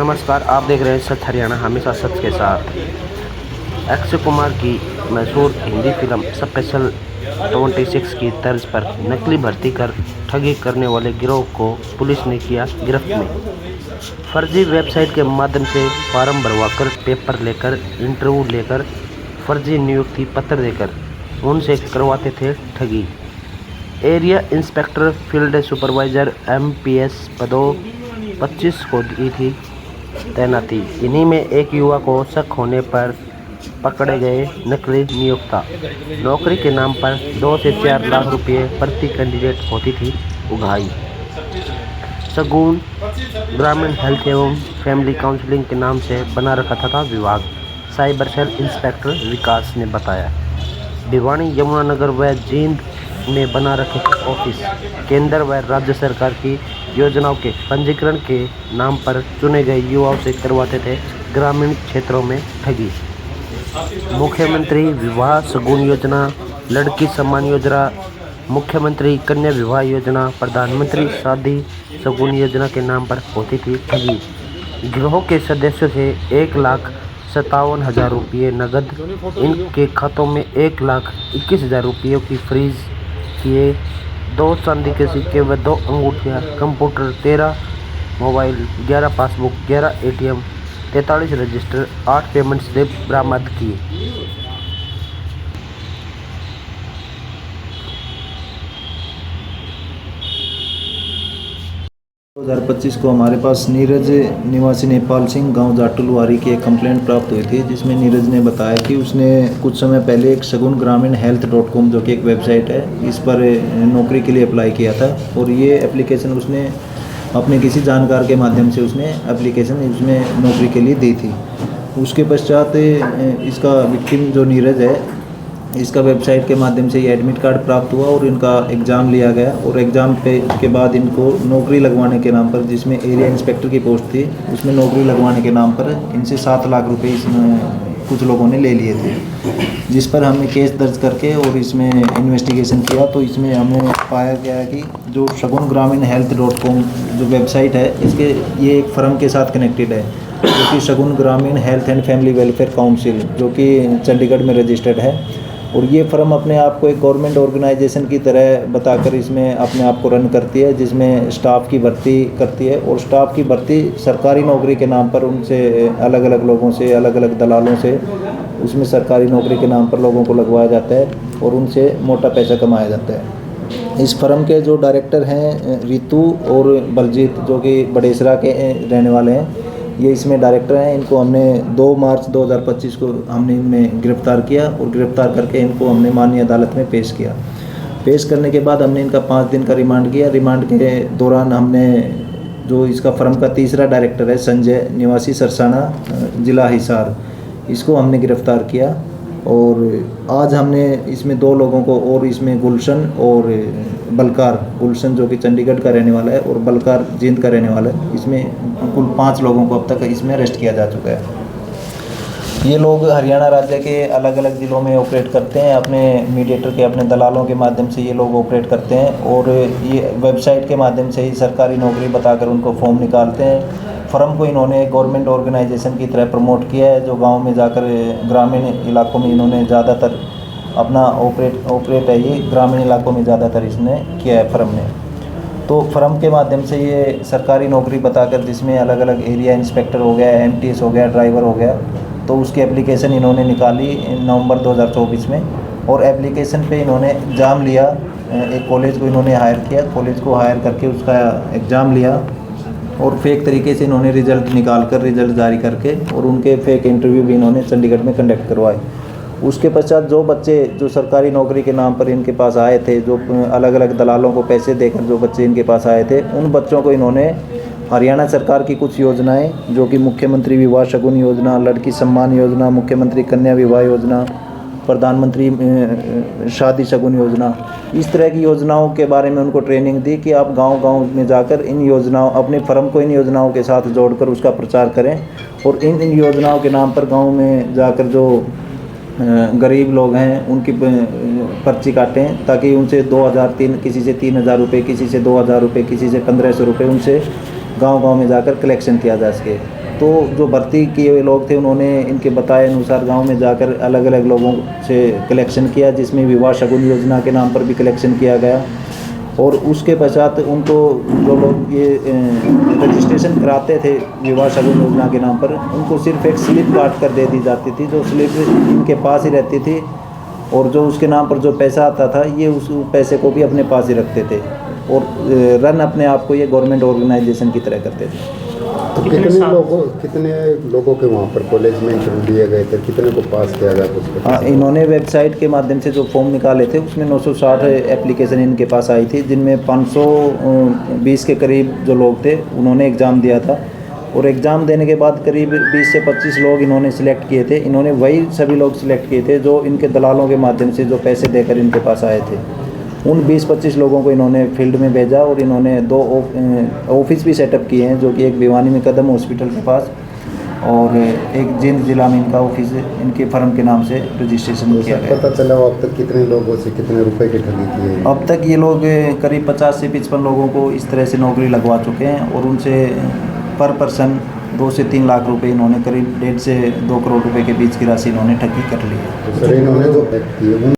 नमस्कार, आप देख रहे हैं सच हरियाणा, हमेशा सच के साथ। अक्षय कुमार की मशहूर हिंदी फिल्म स्पेशल 26 की तर्ज पर नकली भर्ती कर ठगी करने वाले गिरोह को पुलिस ने किया गिरफ्त में। फर्जी वेबसाइट के माध्यम से फार्म भरवाकर, पेपर लेकर, इंटरव्यू लेकर, फर्जी नियुक्ति पत्र देकर उनसे करवाते थे ठगी। Area inspector, field supervisor, MPS पदों 25 को दी थी तैनाती। इन्हीं में एक युवा को शक होने पर पकड़े गए नकली नियोक्ता। नौकरी के नाम पर 2 से 4 लाख रुपये प्रति कैंडिडेट होती थी उगाही। शगुन ग्रामीण हेल्थ एवं फैमिली काउंसलिंग के नाम से बना रखा था विभाग, साइबर सेल इंस्पेक्टर विकास ने बताया। भिवानी, यमुनानगर व जींद में बना रखे थे ऑफिस। केंद्र व राज्य सरकार की योजनाओं के पंजीकरण के नाम पर चुने गए युवाओं से करवाते थे ग्रामीण क्षेत्रों में ठगी। मुख्यमंत्री विवाह शगुन योजना, लड़की सम्मान योजना, मुख्यमंत्री कन्या विवाह योजना, प्रधानमंत्री शादी शगुन योजना के नाम पर होती थी ठगी। गिरोह के सदस्यों से 1,57,000 रुपये नकद, इनके खातों में 1,21,000 रुपये की फ्रीज किए, 2 चांदी के सिक्के व 2 अंगूठियाँ, computer, 13 mobile, 11 passbook, 11 ATM, 43 register, 8 payment slip बरामद किए। 2025 को हमारे पास नीरज निवासी नेपाल सिंह गांव जाटुलवारी की एक कंप्लेंट प्राप्त हुई थी, जिसमें नीरज ने बताया कि उसने कुछ समय पहले एक शगुन ग्रामीण health.com जो कि एक वेबसाइट है, इस पर नौकरी के लिए अप्लाई किया था। और ये एप्लीकेशन उसने अपने किसी जानकार के माध्यम से उसने एप्लीकेशन इसमें नौकरी के लिए दी थी। उसके पश्चात इसका विक्टिम जो नीरज है, इसका वेबसाइट के माध्यम से ये एडमिट कार्ड प्राप्त हुआ और इनका एग्ज़ाम लिया गया। और एग्ज़ाम के बाद इनको नौकरी लगवाने के नाम पर, जिसमें एरिया इंस्पेक्टर की पोस्ट थी, उसमें नौकरी लगवाने के नाम पर इनसे 7 लाख रुपए इसमें कुछ लोगों ने ले लिए थे, जिस पर हमने केस दर्ज करके और इसमें इन्वेस्टिगेशन किया। तो इसमें हमें पाया गया है कि जो शगुन ग्रामीण health.com जो वेबसाइट है, इसके ये एक फर्म के साथ कनेक्टेड है, जो कि शगुन ग्रामीण health and family welfare council, जो कि चंडीगढ़ में रजिस्टर्ड है। और ये फर्म अपने आप को एक गवर्नमेंट ऑर्गेनाइजेशन की तरह बताकर इसमें अपने आप को रन करती है, जिसमें स्टाफ की भर्ती करती है। और स्टाफ की भर्ती सरकारी नौकरी के नाम पर उनसे अलग अलग लोगों से, अलग अलग दलालों से उसमें सरकारी नौकरी के नाम पर लोगों को लगवाया जाता है और उनसे मोटा पैसा कमाया जाता है। इस फर्म के जो डायरेक्टर हैं रितु और बलजीत, जो कि बड़ेसरा के रहने वाले हैं, ये इसमें डायरेक्टर हैं। इनको हमने 2 मार्च 2025 को हमने इनमें गिरफ़्तार किया और गिरफ़्तार करके इनको हमने माननीय अदालत में पेश किया। पेश करने के बाद हमने इनका 5 दिन का रिमांड किया। रिमांड के दौरान हमने जो इसका फर्म का तीसरा डायरेक्टर है संजय निवासी सरसाना ज़िला हिसार, इसको हमने गिरफ़्तार किया। और आज हमने इसमें 2 लोगों को, और इसमें गुलशन और बलकार, गुलशन जो कि चंडीगढ़ का रहने वाला है और बलकार जींद का रहने वाला है, इसमें कुल 5 लोगों को अब तक इसमें अरेस्ट किया जा चुका है। ये लोग हरियाणा राज्य के अलग अलग ज़िलों में ऑपरेट करते हैं, अपने मीडिएटर के, अपने दलालों के माध्यम से ये लोग ऑपरेट करते हैं। और ये वेबसाइट के माध्यम से ही सरकारी नौकरी बताकर उनको फॉर्म निकालते हैं। फर्म को इन्होंने गवर्नमेंट ऑर्गेनाइजेशन की तरह प्रमोट किया है, जो गांव में जाकर ग्रामीण इलाकों में इन्होंने ज़्यादातर अपना ऑपरेट है, ये ग्रामीण इलाकों में ज़्यादातर इसने किया है फर्म ने। तो फर्म के माध्यम से ये सरकारी नौकरी बताकर, जिसमें अलग अलग एरिया इंस्पेक्टर हो गया, MTS हो गया, ड्राइवर हो गया, तो उसकी एप्लीकेशन इन्होंने निकाली नवंबर 2024 में। और एप्लीकेशन पे इन्होंने एग्ज़ाम लिया, एक कॉलेज को इन्होंने हायर किया, कॉलेज को हायर करके उसका एग्ज़ाम लिया और फेक तरीके से इन्होंने रिज़ल्ट निकाल कर, रिज़ल्ट जारी करके, और उनके फेक इंटरव्यू भी इन्होंने चंडीगढ़ में कंडक्ट करवाए। उसके पश्चात जो बच्चे जो सरकारी नौकरी के नाम पर इनके पास आए थे, जो अलग अलग दलालों को पैसे देकर जो बच्चे इनके पास आए थे, उन बच्चों को इन्होंने हरियाणा सरकार की कुछ योजनाएं, जो कि मुख्यमंत्री विवाह शगुन योजना, लड़की सम्मान योजना, मुख्यमंत्री कन्या विवाह योजना, प्रधानमंत्री शादी शगुन योजना, इस तरह की योजनाओं के बारे में उनको ट्रेनिंग दी कि आप गांव-गांव में जाकर इन योजनाओं, अपने फर्म को इन योजनाओं के साथ जोड़कर उसका प्रचार करें। और इन योजनाओं के नाम पर गांव में जाकर जो गरीब लोग हैं उनकी पर्ची काटें, ताकि उनसे 2,000 किसी से 3,000 रुपये, किसी से 2,000 रुपये, किसी से 1,500 रुपये उनसे गांव-गांव में जाकर कलेक्शन किया जा सके। तो जो भर्ती किए हुए लोग थे उन्होंने इनके बताए अनुसार गांव में जाकर अलग अलग लोगों से कलेक्शन किया, जिसमें विवाह शगुन योजना के नाम पर भी कलेक्शन किया गया। और उसके पश्चात उनको जो लोग ये रजिस्ट्रेशन कराते थे विवाह शगुन योजना के नाम पर, उनको सिर्फ एक स्लिप काट कर दे दी जाती थी, जो स्लिप इनके पास ही रहती थी। और जो उसके नाम पर जो पैसा आता था ये उस पैसे को भी अपने पास ही रखते थे और रन अपने आप को ये गवर्नमेंट ऑर्गेनाइजेशन की तरह करते थे। तो कितने लोगों के वहाँ पर कॉलेज में इंटरव्यू दिए गए थे, कितने को पास किया गया कुछ? हाँ, इन्होंने वेबसाइट के माध्यम से जो फॉर्म निकाले थे उसमें 960 एप्लीकेशन इनके पास आई थी, जिनमें 520 के करीब जो लोग थे उन्होंने एग्ज़ाम दिया था। और एग्ज़ाम देने के बाद करीब 20 से 25 लोग इन्होंने सिलेक्ट किए थे। इन्होंने वही सभी लोग सिलेक्ट किए थे जो इनके दलालों के माध्यम से जो पैसे देकर इनके पास आए थे। उन 20-25 लोगों को इन्होंने फील्ड में भेजा और इन्होंने 2 ऑफिस भी सेटअप किए हैं, जो कि एक भिवानी में कदम हॉस्पिटल के पास और एक जींद जिला में इनका ऑफिस इनके फर्म के नाम से रजिस्ट्रेशन किया गया। पता चला अब तक कितने लोगों से कितने रुपए की ठगी की है? अब तक ये लोग करीब 50 से 55 लोगों को इस तरह से नौकरी लगवा चुके हैं और उनसे पर पर्सन 2 से 3 लाख रुपए इन्होंने करीब 1.5 से 2 करोड़ रुपए के बीच की राशि इन्होंने ठगी कर ली है। तो सर इन्होंने जो